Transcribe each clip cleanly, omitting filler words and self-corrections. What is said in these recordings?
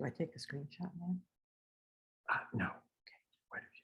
Do I take a screenshot now? No. Why don't you?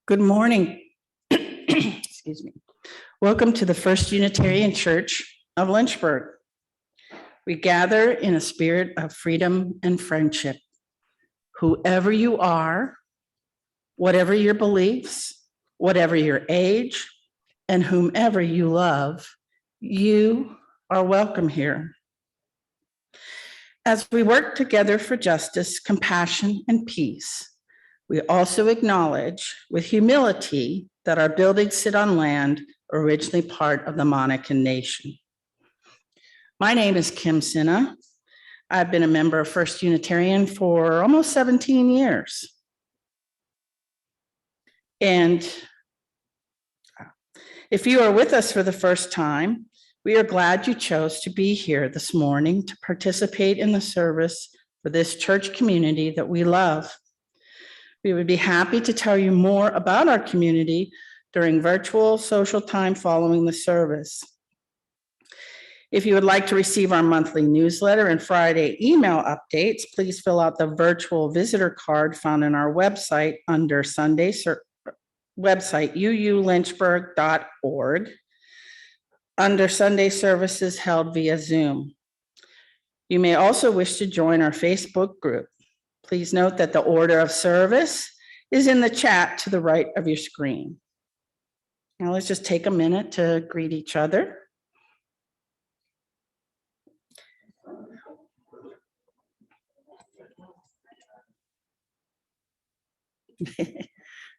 Good morning. Excuse me. Welcome to the First Unitarian Church of Lynchburg. We gather in a spirit of freedom and friendship. Whoever you are, whatever your beliefs, whatever your age, and whomever you love, you are welcome here. As we work together for justice, compassion, and peace, we also acknowledge with humility that our buildings sit on land originally part of the Monacan Nation. My name is Kim Sinha. I've been a member of First Unitarian for almost 17 years. And if you are with us for the first time, we are glad you chose to be here this morning to participate in the service for this church community that we love. We would be happy to tell you more about our community during virtual social time following the service. If you would like to receive our monthly newsletter and Friday email updates, please fill out the virtual visitor card found on our website under Sunday website uulynchburg.org under Sunday services held via Zoom. You may also wish to join our Facebook group. Please note that the order of service is in the chat to the right of your screen. Now let's just take a minute to greet each other.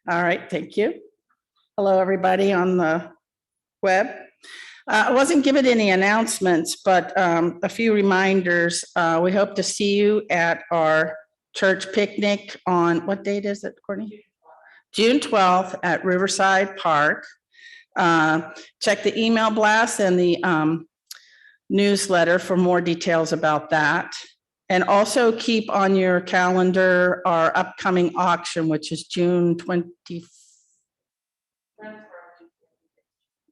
All right, thank you. Hello, everybody on the web. I wasn't given any announcements, but a few reminders. We hope to see you at our church picnic on, what date is it, Courtney? June 12th at Riverside Park. Check the email blast and the newsletter for more details about that. And also keep on your calendar our upcoming auction, which is June 20th.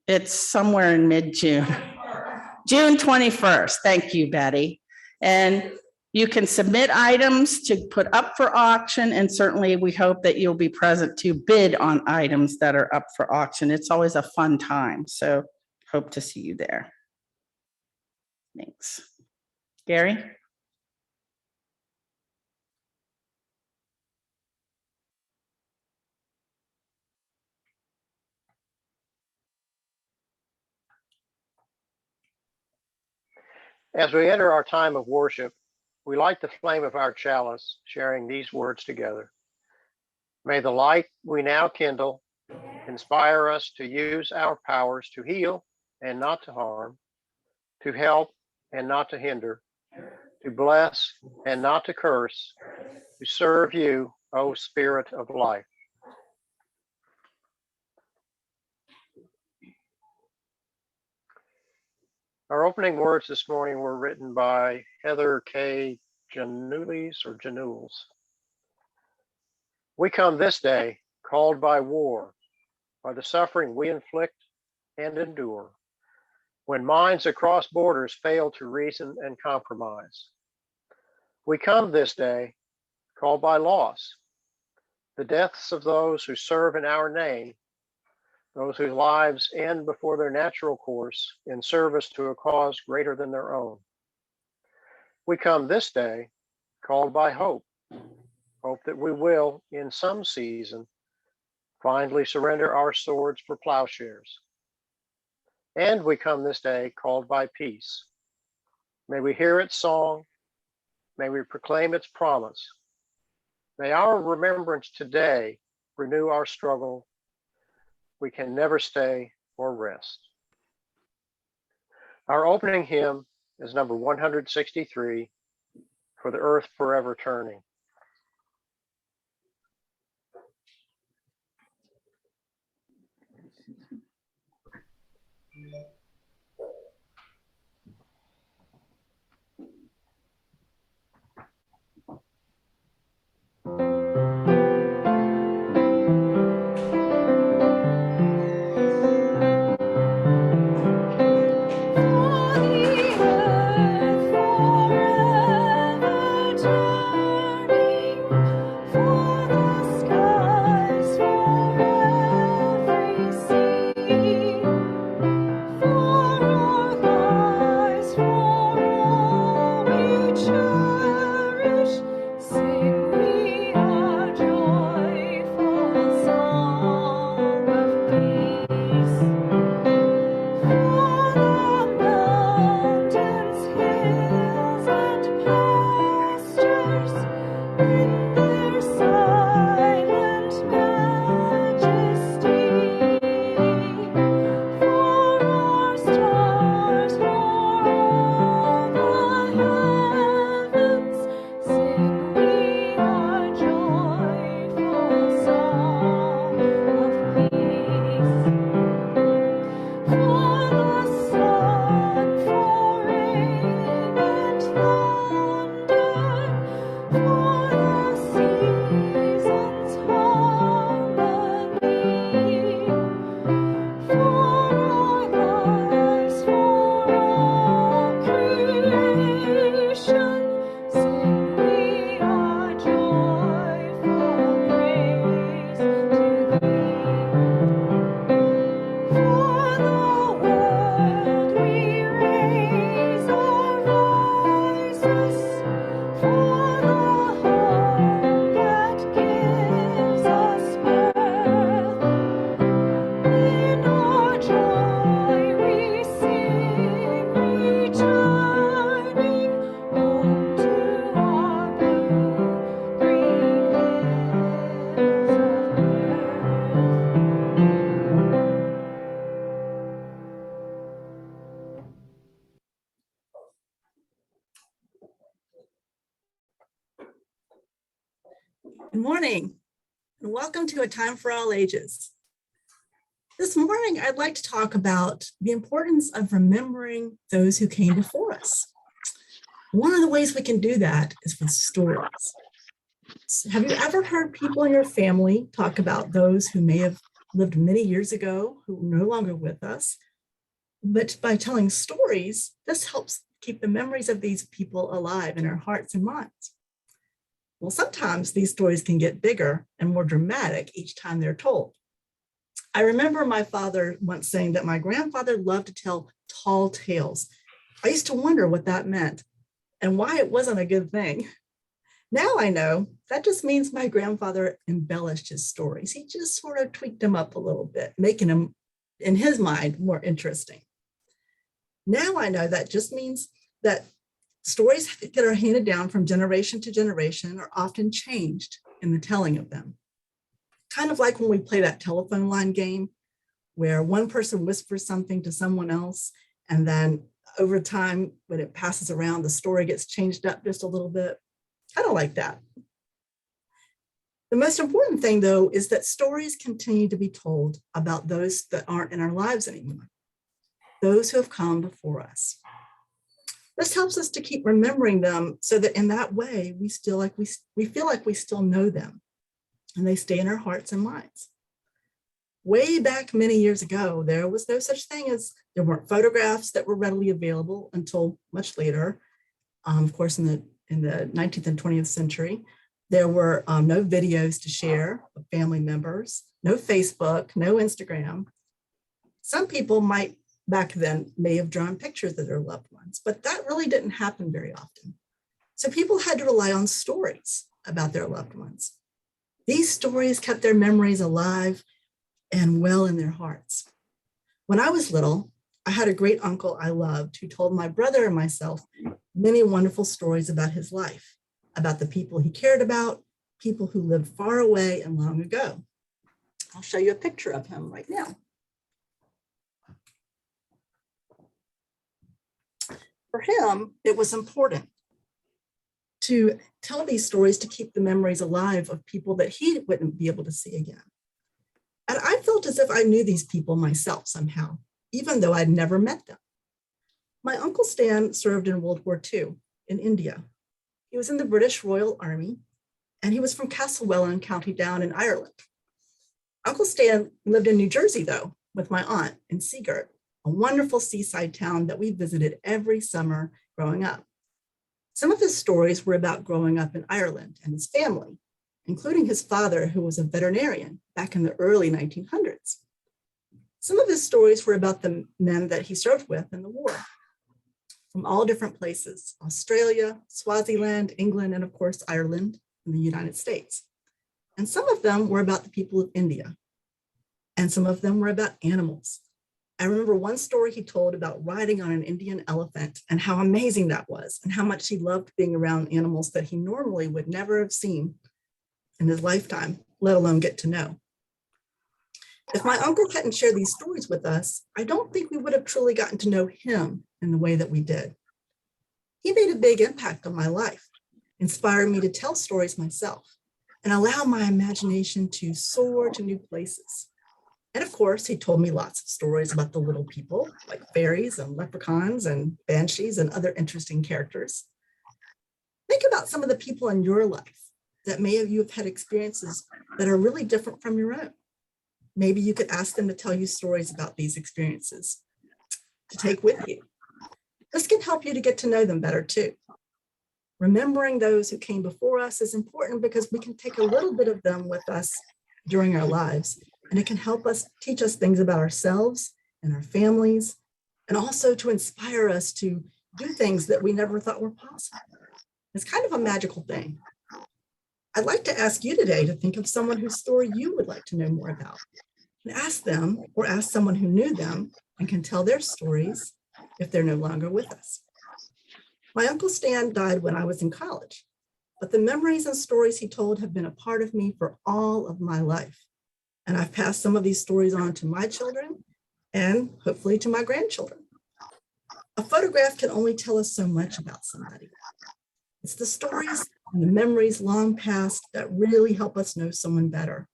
It's somewhere in mid-June. June 21st. Thank you, Betty. And you can submit items to put up for auction, and certainly we hope that you'll be present to bid on items that are up for auction. It's always a fun time, so hope to see you there. Thanks. Gary? As we enter our time of worship, we light the flame of our chalice, sharing these words together. May the light we now kindle inspire us to use our powers to heal and not to harm, to help and not to hinder, to bless and not to curse, to serve you, O Spirit of life. Our opening words this morning were written by Heather K. Janules. We come this day called by war, by the suffering we inflict and endure, when minds across borders fail to reason and compromise. We come this day called by loss, the deaths of those who serve in our name, those whose lives end before their natural course in service to a cause greater than their own. We come this day called by hope, hope that we will, in some season, finally surrender our swords for plowshares. And we come this day called by peace. May we hear its song, may we proclaim its promise. May our remembrance today renew our struggle. We can never stay or rest. Our opening hymn is number 163, For the Earth Forever Turning. Stars for all the heavens. Good morning, and welcome to A Time for All Ages. This morning, I'd like to talk about the importance of remembering those who came before us. One of the ways we can do that is with stories. Have you ever heard people in your family talk about those who may have lived many years ago, who are no longer with us? But by telling stories, this helps keep the memories of these people alive in our hearts and minds. Well, sometimes these stories can get bigger and more dramatic each time they're told. I remember my father once saying that my grandfather loved to tell tall tales. I used to wonder what that meant and why it wasn't a good thing. Now I know that just means my grandfather embellished his stories. He just sort of tweaked them up a little bit, making them, in his mind, more interesting. Now I know that just means that stories that are handed down from generation to generation are often changed in the telling of them. Kind of like when we play that telephone line game, where one person whispers something to someone else, and then over time, when it passes around, the story gets changed up just a little bit. Kind of like that. The most important thing, though, is that stories continue to be told about those that aren't in our lives anymore, those who have come before us. This helps us to keep remembering them so that in that way, we feel like we still know them and they stay in our hearts and minds. Way back many years ago, there was no such thing as, there weren't photographs that were readily available until much later. Of course, in the 19th and 20th century, there were no videos to share of family members, no Facebook, no Instagram. Some people might back then may have drawn pictures of their loved ones, but that really didn't happen very often. So people had to rely on stories about their loved ones. These stories kept their memories alive and well in their hearts. When I was little, I had a great uncle I loved who told my brother and myself many wonderful stories about his life, about the people he cared about, people who lived far away and long ago. I'll show you a picture of him right now. For him, it was important to tell these stories to keep the memories alive of people that he wouldn't be able to see again. And I felt as if I knew these people myself somehow, even though I'd never met them. My Uncle Stan served in World War II in India. He was in the British Royal Army, and he was from Castlewellan, County Down in Ireland. Uncle Stan lived in New Jersey, though, with my aunt in Seagirt, a wonderful seaside town that we visited every summer growing up. Some of his stories were about growing up in Ireland and his family, including his father, who was a veterinarian back in the early 1900s. Some of his stories were about the men that he served with in the war, from all different places: Australia, Swaziland, England, and of course, Ireland and the United States. And some of them were about the people of India, and some of them were about animals. I remember one story he told about riding on an Indian elephant and how amazing that was, and how much he loved being around animals that he normally would never have seen in his lifetime, let alone get to know. If my uncle hadn't shared these stories with us, I don't think we would have truly gotten to know him in the way that we did. He made a big impact on my life, inspiring me to tell stories myself and allow my imagination to soar to new places. And of course, he told me lots of stories about the little people, like fairies and leprechauns and banshees and other interesting characters. Think about some of the people in your life that you have had experiences that are really different from your own. Maybe you could ask them to tell you stories about these experiences to take with you. This can help you to get to know them better too. Remembering those who came before us is important because we can take a little bit of them with us during our lives, and it can help us teach us things about ourselves and our families, and also to inspire us to do things that we never thought were possible. It's kind of a magical thing. I'd like to ask you today to think of someone whose story you would like to know more about, and ask them or ask someone who knew them and can tell their stories if they're no longer with us. My Uncle Stan died when I was in college, but the memories and stories he told have been a part of me for all of my life. And I've passed some of these stories on to my children and hopefully to my grandchildren. A photograph can only tell us so much about somebody. It's the stories and the memories long past that really help us know someone better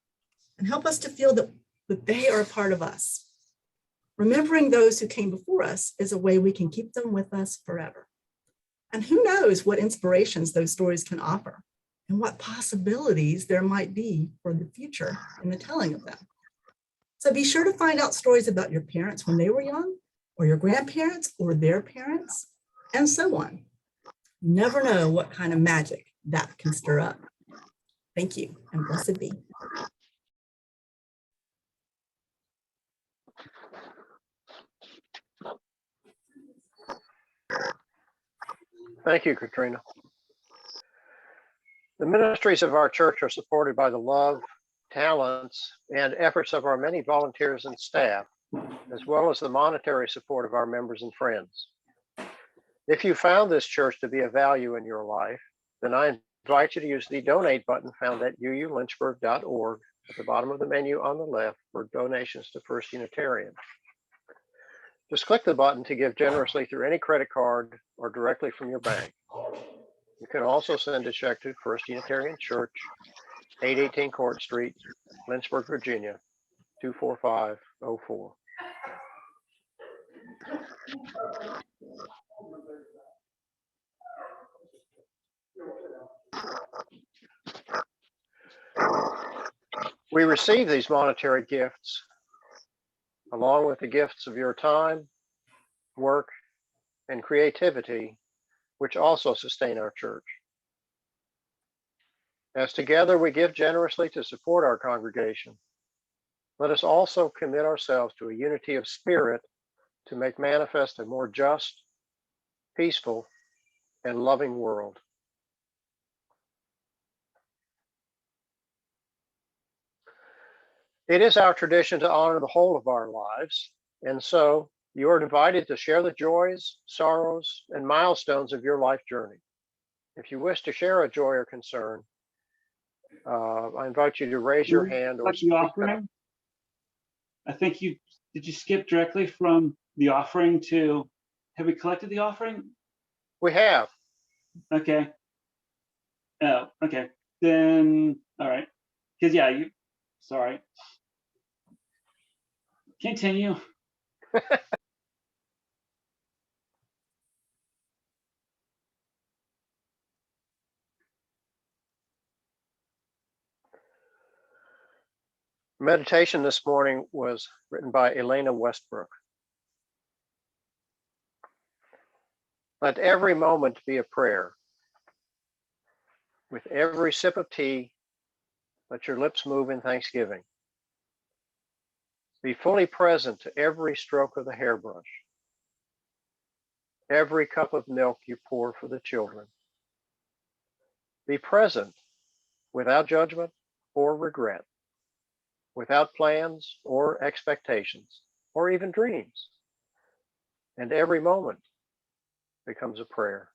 and help us to feel that they are a part of us. Remembering those who came before us is a way we can keep them with us forever. And who knows what inspirations those stories can offer and what possibilities there might be for the future in the telling of them. So be sure to find out stories about your parents when they were young, or your grandparents or their parents, and so on. You never know what kind of magic that can stir up. Thank you, and blessed be. Thank you, Katrina. The ministries of our church are supported by the love, talents, and efforts of our many volunteers and staff, as well as the monetary support of our members and friends. If you found this church to be of value in your life, then I invite you to use the donate button found at uulynchburg.org at the bottom of the menu on the left for donations to First Unitarian. Just click the button to give generously through any credit card or directly from your bank. You can also send a check to First Unitarian Church, 818 Court Street, Lynchburg, Virginia, 24504. We receive these monetary gifts along with the gifts of your time, work, and creativity, which also sustain our church. As together we give generously to support our congregation, let us also commit ourselves to a unity of spirit to make manifest a more just, peaceful, and loving world. It is our tradition to honor the whole of our lives, and so you are invited to share the joys, sorrows, and milestones of your life journey. If you wish to share a joy or concern, I invite you to raise your hand or speak the up. offering. I think did you skip directly from the offering to, have we collected the offering? We have. Okay. Oh, okay. Then, all right. Because yeah, sorry. Continue. Meditation this morning was written by Elena Westbrook. Let every moment be a prayer. With every sip of tea, let your lips move in thanksgiving. Be fully present to every stroke of the hairbrush, every cup of milk you pour for the children. Be present without judgment or regret, without plans or expectations, or even dreams. And every moment becomes a prayer.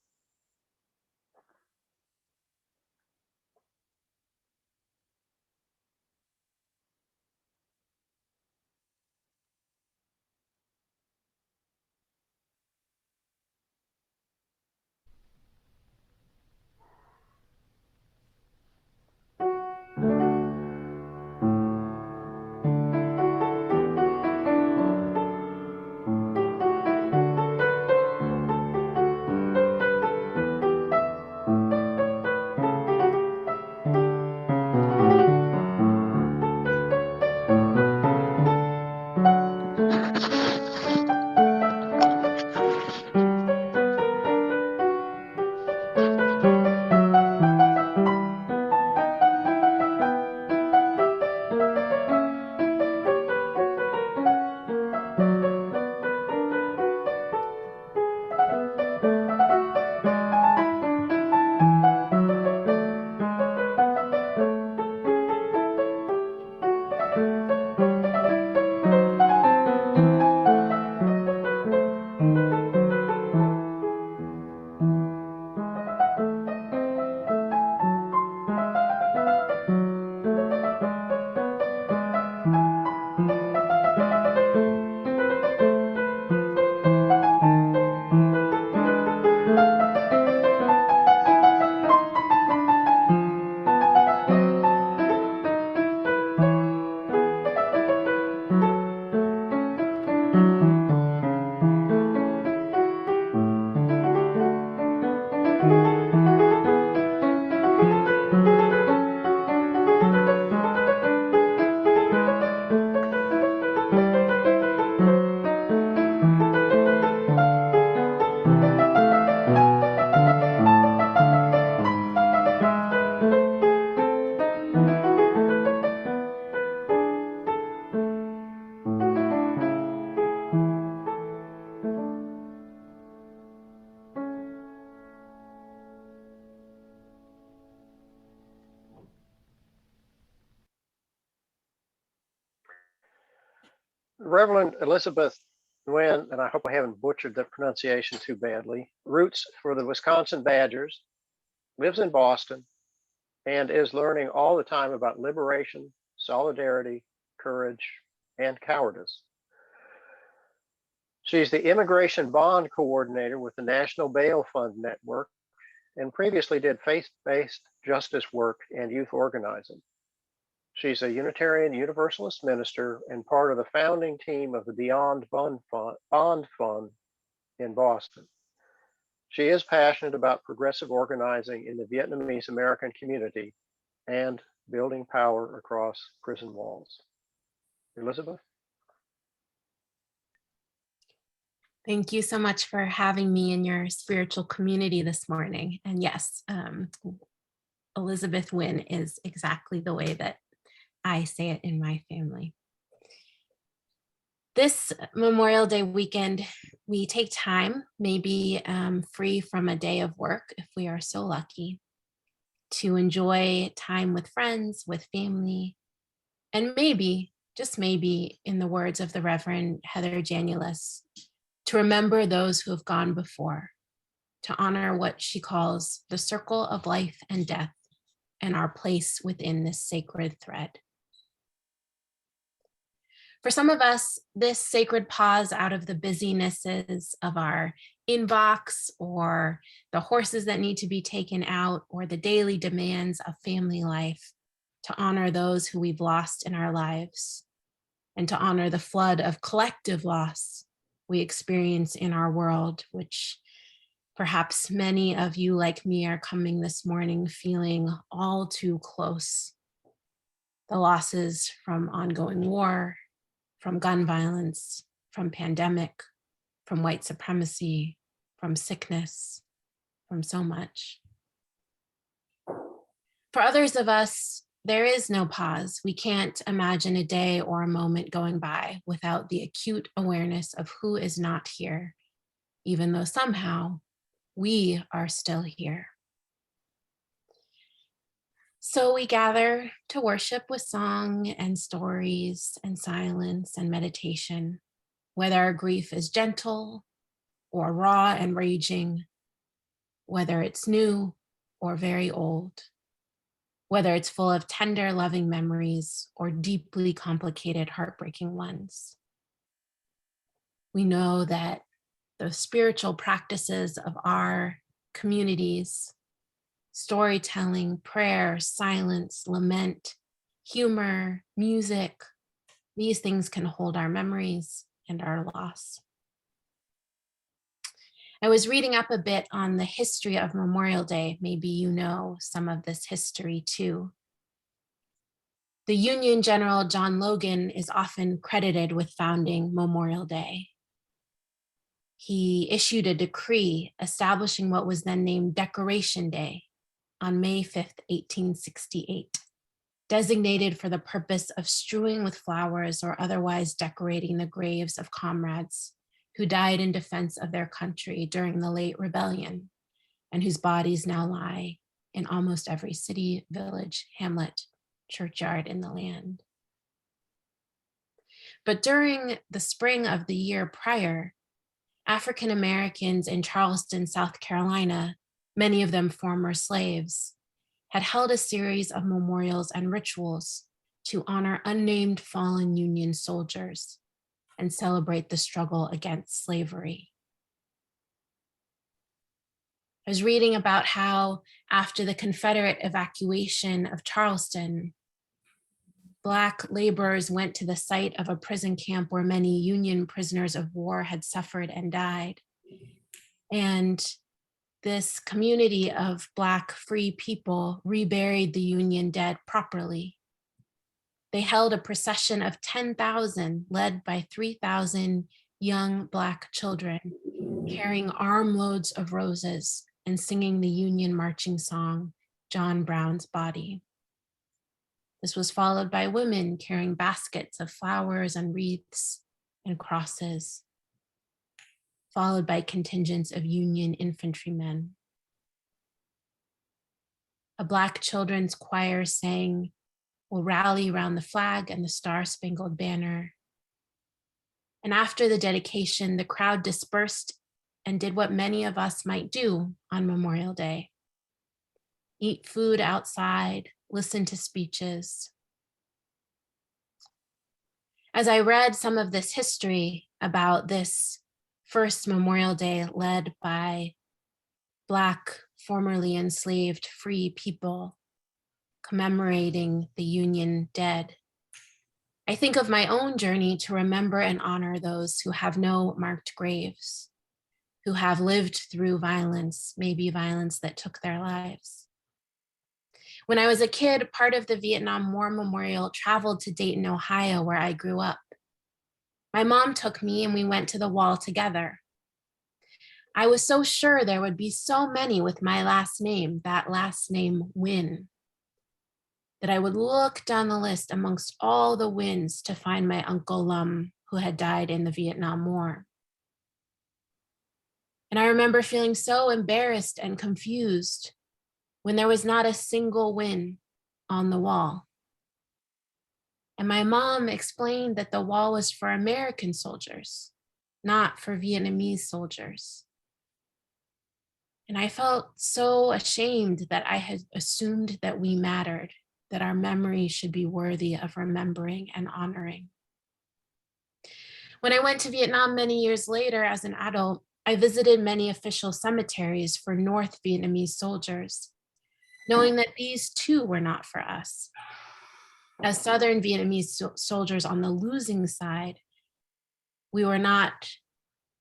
Reverend Elizabeth Nguyen, and I hope I haven't butchered the pronunciation too badly, roots for the Wisconsin Badgers, lives in Boston, and is learning all the time about liberation, solidarity, courage, and cowardice. She's the Immigration Bond Coordinator with the National Bail Fund Network and previously did faith-based justice work and youth organizing. She's a Unitarian Universalist minister and part of the founding team of the Beyond Bond Fund in Boston. She is passionate about progressive organizing in the Vietnamese American community and building power across prison walls. Elizabeth? Thank you so much for having me in your spiritual community this morning. And yes, Elizabeth Nguyen is exactly the way that I say it in my family. This Memorial Day weekend, we take time, maybe free from a day of work, if we are so lucky, to enjoy time with friends, with family, and maybe, just maybe, in the words of the Reverend Heather Janulis, to remember those who have gone before, to honor what she calls the circle of life and death and our place within this sacred thread. For some of us, this sacred pause out of the busynesses of our inbox or the horses that need to be taken out or the daily demands of family life, to honor those who we've lost in our lives and to honor the flood of collective loss we experience in our world, which perhaps many of you like me are coming this morning feeling all too close. The losses from ongoing war, from gun violence, from pandemic, from white supremacy, from sickness, from so much. For others of us, there is no pause. We can't imagine a day or a moment going by without the acute awareness of who is not here, even though somehow we are still here. So we gather to worship with song and stories and silence and meditation, whether our grief is gentle or raw and raging, whether it's new or very old, whether it's full of tender, loving memories or deeply complicated, heartbreaking ones. We know that the spiritual practices of our communities, storytelling, prayer, silence, lament, humor, music, these things can hold our memories and our loss. I was reading up a bit on the history of Memorial Day. Maybe you know some of this history too. The Union General John Logan is often credited with founding Memorial Day. He issued a decree establishing what was then named Decoration Day on May 5th, 1868, designated for the purpose of strewing with flowers or otherwise decorating the graves of comrades who died in defense of their country during the late rebellion and whose bodies now lie in almost every city, village, hamlet, churchyard in the land. But during the spring of the year prior, African Americans in Charleston, South Carolina, many of them former slaves, had held a series of memorials and rituals to honor unnamed fallen Union soldiers and celebrate the struggle against slavery. I was reading about how after the Confederate evacuation of Charleston, Black laborers went to the site of a prison camp where many Union prisoners of war had suffered and died. And this community of Black free people reburied the Union dead properly. They held a procession of 10,000 led by 3,000 young Black children carrying armloads of roses and singing the Union marching song, John Brown's Body. This was followed by women carrying baskets of flowers and wreaths and crosses, followed by contingents of Union infantrymen. A Black children's choir sang, "We'll rally around the flag and the Star-Spangled Banner." And after the dedication, the crowd dispersed and did what many of us might do on Memorial Day: eat food outside, listen to speeches. As I read some of this history about this first Memorial Day led by Black, formerly enslaved, free people commemorating the Union dead, I think of my own journey to remember and honor those who have no marked graves, who have lived through violence, maybe violence that took their lives. When I was a kid, part of the Vietnam War Memorial traveled to Dayton, Ohio, where I grew up. My mom took me and we went to the wall together. I was so sure there would be so many with my last name, that last name, Nguyen, that I would look down the list amongst all the Nguyen's to find my Uncle Lum, who had died in the Vietnam War. And I remember feeling so embarrassed and confused when there was not a single Nguyen on the wall. And my mom explained that the wall was for American soldiers, not for Vietnamese soldiers. And I felt so ashamed that I had assumed that we mattered, that our memory should be worthy of remembering and honoring. When I went to Vietnam many years later as an adult, I visited many official cemeteries for North Vietnamese soldiers, knowing that these too were not for us. As Southern Vietnamese soldiers on the losing side, we were not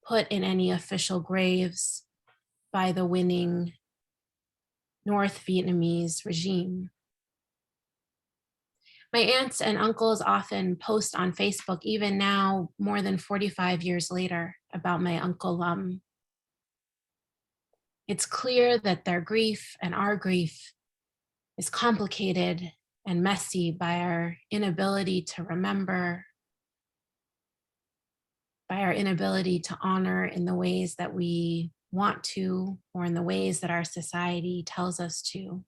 put in any official graves by the winning North Vietnamese regime. My aunts and uncles often post on Facebook, even now, more than 45 years later, about my Uncle Lum. It's clear that their grief and our grief is complicated and messy by our inability to remember, by our inability to honor in the ways that we want to, or in the ways that our society tells us to.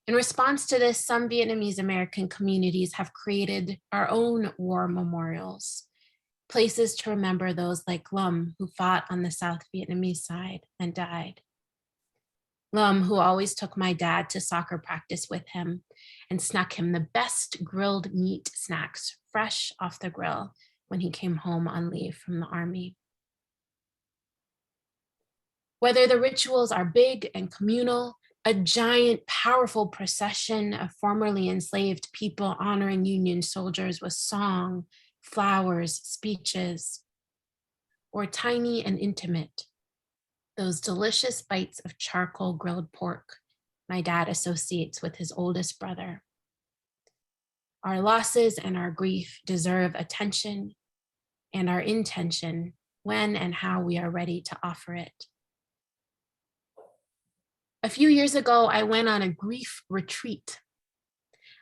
In response to this, some Vietnamese American communities have created our own war memorials, places to remember those like Lum, who fought on the South Vietnamese side and died. Lum, who always took my dad to soccer practice with him and snuck him the best grilled meat snacks fresh off the grill when he came home on leave from the army. Whether the rituals are big and communal, a giant, powerful procession of formerly enslaved people honoring Union soldiers with song, flowers, speeches, or tiny and intimate, those delicious bites of charcoal grilled pork my dad associates with his oldest brother. Our losses and our grief deserve attention and our intention when and how we are ready to offer it. A few years ago, I went on a grief retreat.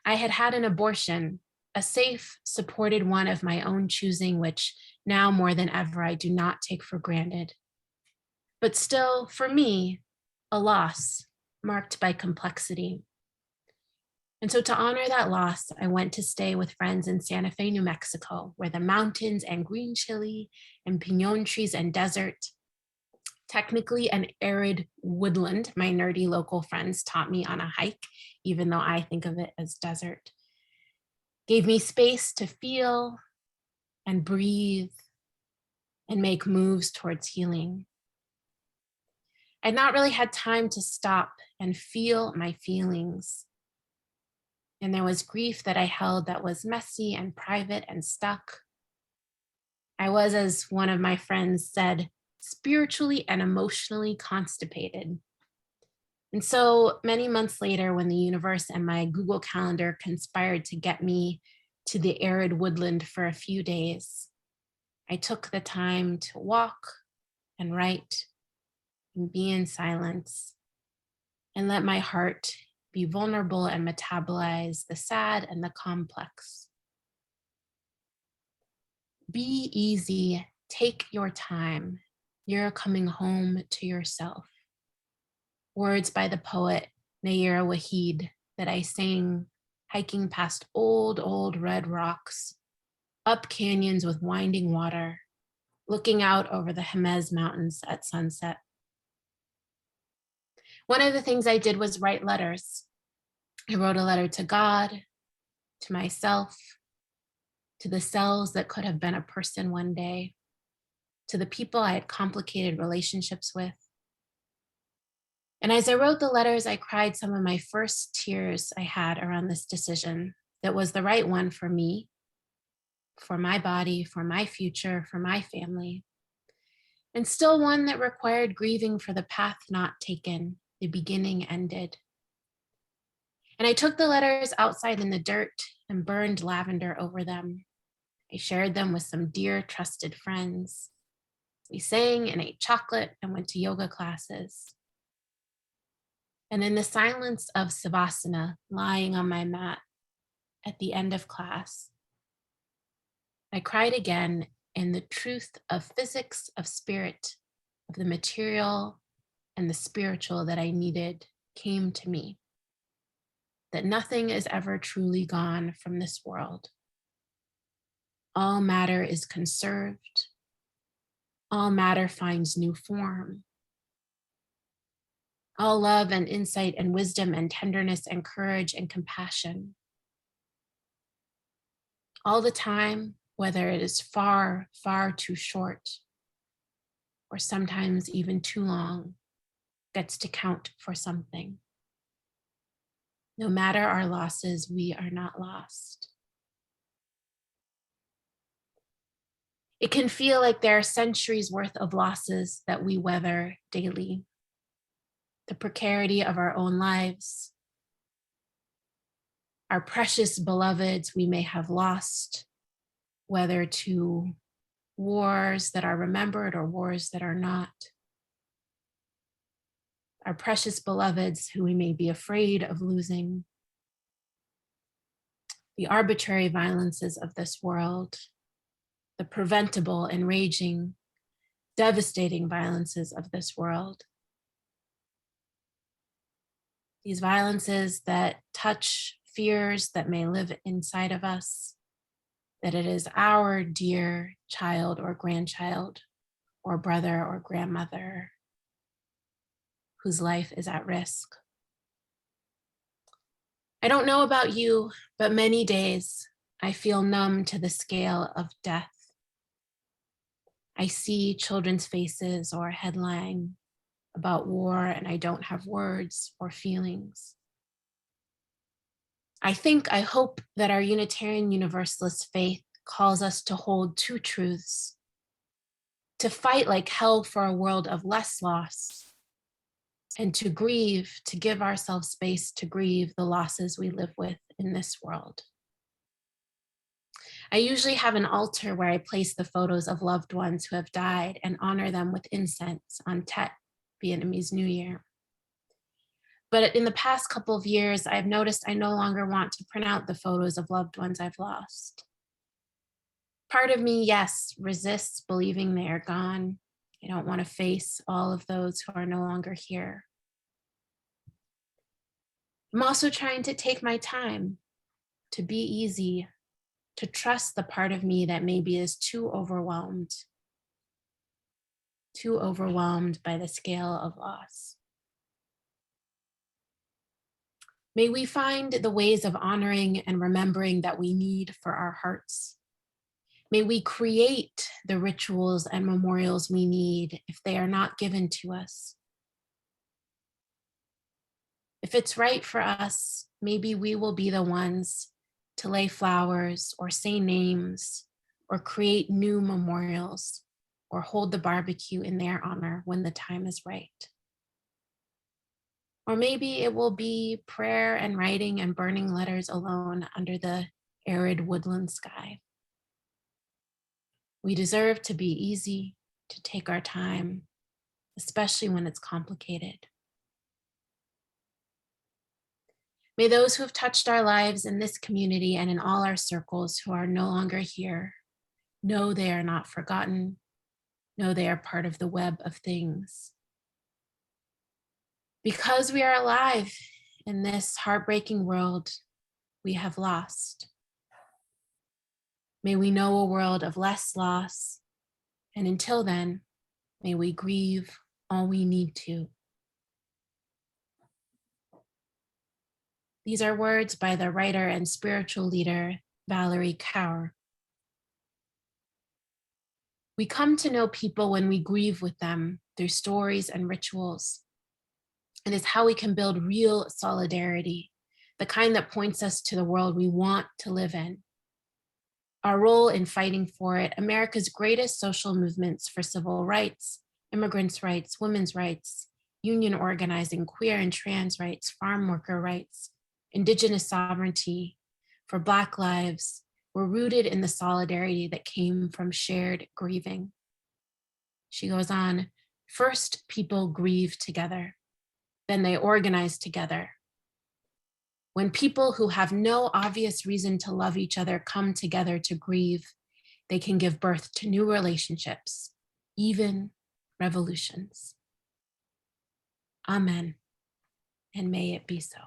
I had had an abortion, a safe, supported one of my own choosing, which now more than ever I do not take for granted. But still, for me, a loss marked by complexity. And so to honor that loss, I went to stay with friends in Santa Fe, New Mexico, where the mountains and green chili and pinon trees and desert, technically an arid woodland, my nerdy local friends taught me on a hike, even though I think of it as desert, gave me space to feel and breathe and make moves towards healing. I'd not really had time to stop and feel my feelings. And there was grief that I held that was messy and private and stuck. I was, as one of my friends said, spiritually and emotionally constipated. And so many months later, when the universe and my Google Calendar conspired to get me to the arid woodland for a few days, I took the time to walk and write and be in silence and let my heart be vulnerable and metabolize the sad and the complex. Be easy, take your time. You're coming home to yourself. Words by the poet Nayera Wahid that I sang hiking past old red rocks, up canyons with winding water, looking out over the Jemez Mountains at sunset. One of the things I did was write letters. I wrote a letter to God, to myself, to the cells that could have been a person one day, to the people I had complicated relationships with. And as I wrote the letters, I cried some of my first tears I had around this decision that was the right one for me, for my body, for my future, for my family. And still one that required grieving for the path not taken, the beginning ended. And I took the letters outside in the dirt and burned lavender over them. I shared them with some dear, trusted friends. We sang and ate chocolate and went to yoga classes. And in the silence of Savasana, lying on my mat at the end of class, I cried again in the truth of physics, of spirit, of the material and the spiritual that I needed came to me. That nothing is ever truly gone from this world. All matter is conserved. All matter finds new form. All love and insight and wisdom and tenderness and courage and compassion. All the time, whether it is far too short, or sometimes even too long, gets to count for something. No matter our losses, we are not lost. It can feel like there are centuries worth of losses that we weather daily. The precarity of our own lives, our precious beloveds we may have lost, whether to wars that are remembered or wars that are not. Our precious beloveds who we may be afraid of losing. The arbitrary violences of this world, the preventable, enraging, devastating violences of this world. These violences that touch fears that may live inside of us, that it is our dear child or grandchild or brother or grandmother whose life is at risk. I don't know about you, but many days I feel numb to the scale of death. I see children's faces or a headline about war and I don't have words or feelings. I hope that our Unitarian Universalist faith calls us to hold two truths, to fight like hell for a world of less loss, and to grieve, to give ourselves space to grieve the losses we live with in this world. I usually have an altar where I place the photos of loved ones who have died and honor them with incense on Tet, Vietnamese New Year. But in the past couple of years, I've noticed I no longer want to print out the photos of loved ones I've lost. Part of me, yes, resists believing they are gone. I don't want to face all of those who are no longer here. I'm also trying to take my time, to be easy, to trust the part of me that maybe is too overwhelmed by the scale of loss. May we find the ways of honoring and remembering that we need for our hearts. May we create the rituals and memorials we need if they are not given to us. If it's right for us, maybe we will be the ones to lay flowers or say names or create new memorials or hold the barbecue in their honor when the time is right. Or maybe it will be prayer and writing and burning letters alone under the arid woodland sky. We deserve to be easy, to take our time, especially when it's complicated. May those who have touched our lives in this community and in all our circles who are no longer here know they are not forgotten, know they are part of the web of things. Because we are alive in this heartbreaking world we have lost. May we know a world of less loss, and until then, may we grieve all we need to. These are words by the writer and spiritual leader, Valerie Kaur. We come to know people when we grieve with them through stories and rituals. It is how we can build real solidarity, the kind that points us to the world we want to live in. Our role in fighting for it, America's greatest social movements for civil rights, immigrants' rights, women's rights, union organizing, queer and trans rights, farm worker rights, Indigenous sovereignty, for Black lives, were rooted in the solidarity that came from shared grieving. She goes on, first people grieve together, then they organize together. When people who have no obvious reason to love each other come together to grieve, they can give birth to new relationships, even revolutions. Amen, and may it be so.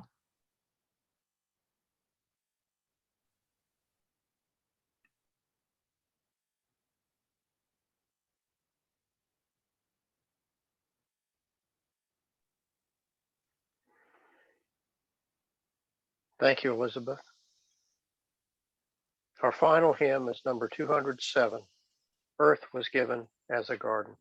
Thank you, Elizabeth. Our final hymn is number 207, Earth Was Given as a Garden.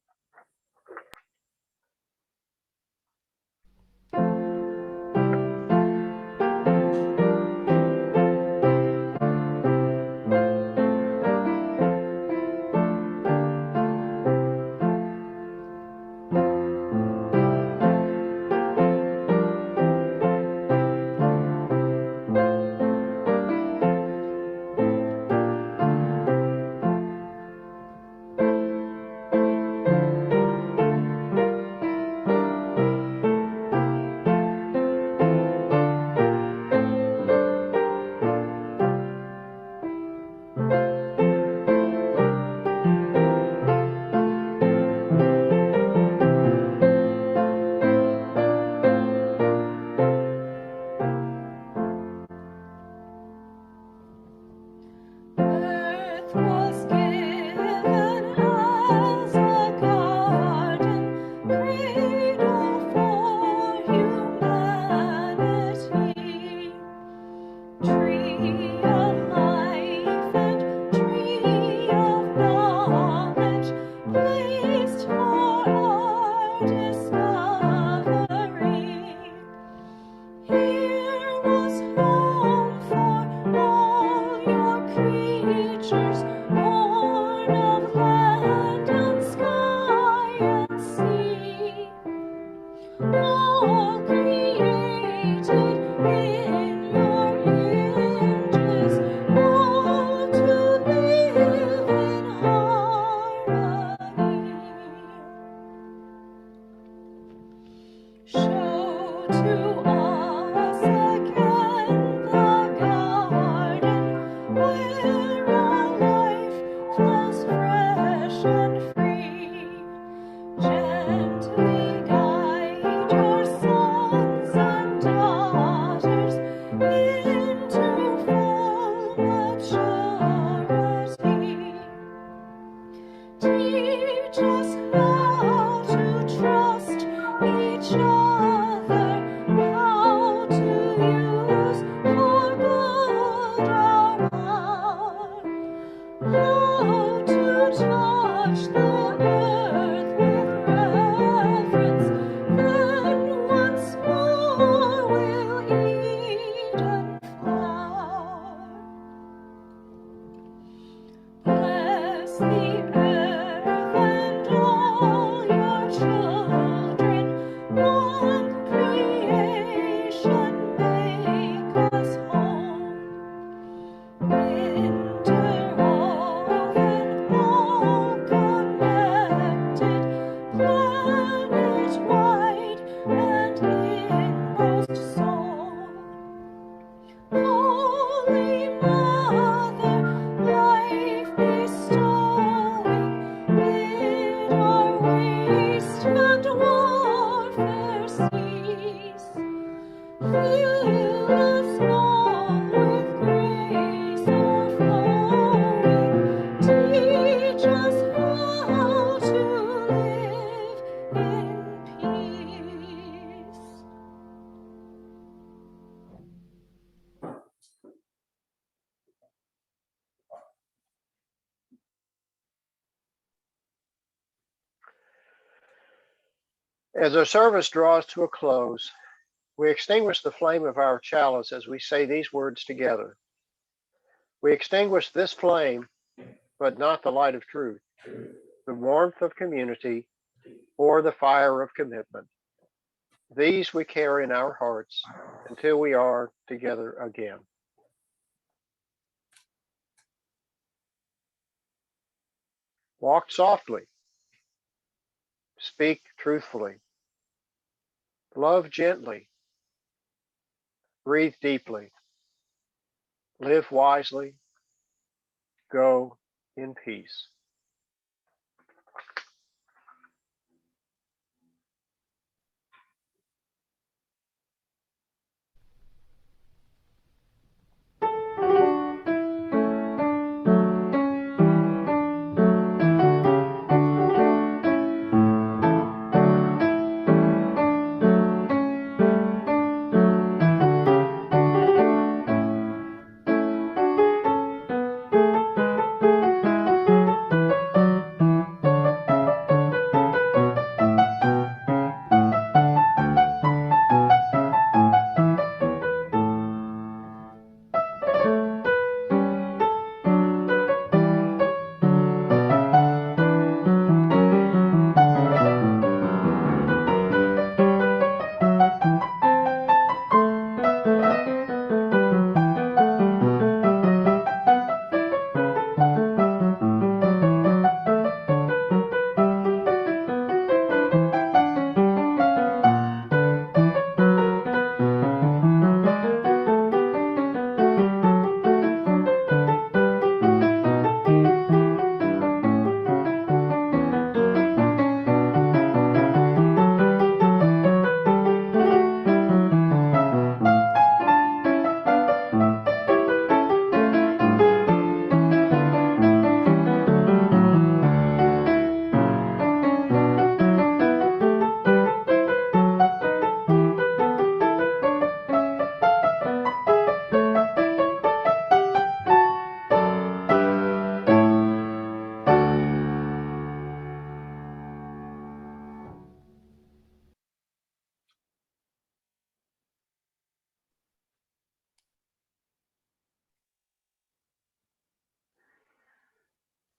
Teach us how to trust each other. fill us all with grace o'erflowing. Teach us how to live in peace. As our service draws to a close, we extinguish the flame of our chalice as we say these words together. We extinguish this flame, but not the light of truth, the warmth of community, or the fire of commitment. These we carry in our hearts until we are together again. Walk softly. Speak truthfully. Love gently. Breathe deeply. Live wisely. Go in peace.